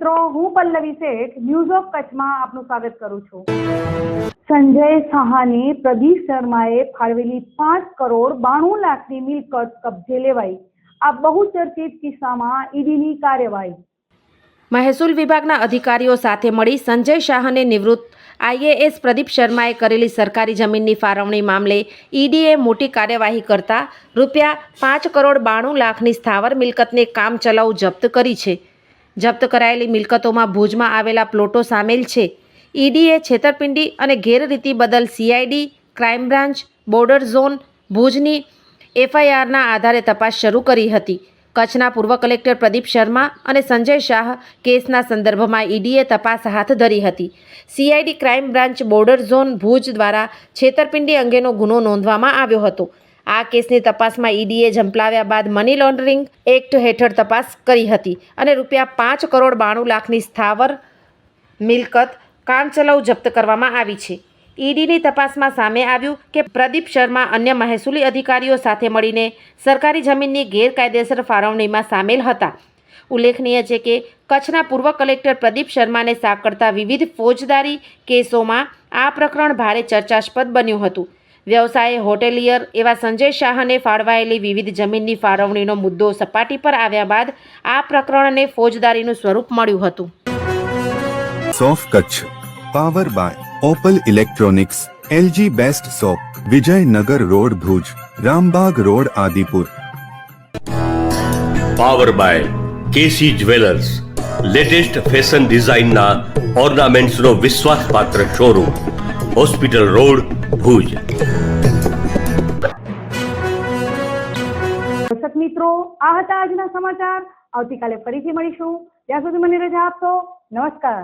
મિત્રો, હું પલ્લવી શેઠ news of કચ્છમાં આપનું સ્વાગત કરું છું। સંજય શાહને પ્રદીપ શર્માએ ફાળવેલી 5 કરોડ 92 લાખની મિલકત કબજે લેવાઈ। આ બહુચર્ચિત કિસ્સામાં ઈડીની કાર્યવાહી। મહેસૂલ વિભાગના અધિકારીઓ સાથે મળી સંજય શાહને નિવૃત્ત આઈએએસ પ્રદીપ શર્માએ કરેલી સરકારી જમીનની ફાળવણી મામલે ઈડીએ મોટી કાર્યવાહી કરતા ₹5 કરોડ 92 લાખની સ્થાવર મિલકતને કામચલાઉ જપ્ત કરી છે। જપ્ત કરાયેલી મિલકતોમાં ભુજમાં આવેલા પ્લોટો સામેલ છે। ઈડીએ છેતરપિંડી અને ગેરરીતિ બદલ CID, crime branch, border zone ભુજની એફઆઈઆરના આધારે તપાસ શરૂ કરી હતી। કચ્છના પૂર્વ કલેક્ટર પ્રદીપ શર્મા અને સંજય શાહ કેસના સંદર્ભમાં ઈડીએ તપાસ હાથ ધરી હતી। CID, crime branch, border zone Bhuj દ્વારા છેતરપિંડી અંગેનો ગુનો નોંધવામાં આવ્યો હતો। આ કેસની તપાસમાં ઈડીએ ઝંપલાવ્યા બાદ મની લોન્ડરિંગ એક્ટ હેઠળ તપાસ કરી હતી અને ₹5 કરોડ 92 લાખની સ્થાવર મિલકત કામચલાઉ જપ્ત કરવામાં આવી છે। ઈડીની તપાસમાં સામે આવ્યું કે પ્રદીપ શર્મા અન્ય મહેસૂલી અધિકારીઓ સાથે મળીને સરકારી જમીનની ગેરકાયદેસર ફાળવણીમાં સામેલ હતા। ઉલ્લેખનીય છે કે કચ્છના પૂર્વ કલેક્ટર પ્રદીપ શર્માને સાંકળતા વિવિધ ફોજદારી કેસોમાં આ પ્રકરણ ભારે ચર્ચાસ્પદ બન્યું હતું। વ્યવસાય હોટેલિયર એવા સંજય શાહને ફાળવાયેલી વિવિધ જમીનની ફાળવણીનો મુદ્દો સપાટી પર આવ્યા બાદ આ પ્રકરણને ફોજદારીનું સ્વરૂપ મળ્યું હતું। સોફ Kutch power by Opal electronics, LG best shop, Vijaynagar road Bhuj, Rambag road Adipur. Power by KC jewellers, latest fashion ડિઝાઇનના ઓર્નામેન્ટ્સનો વિશ્વાસપાત્ર શોરૂમ, હોસ્પિટલ રોડ ભુજ। દર્શક મિત્રો, આ હતા આજના સમાચાર। આવતીકાલે ફરીથી મળીશું। ત્યાં સુધી મને રજા આપશો। નમસ્કાર।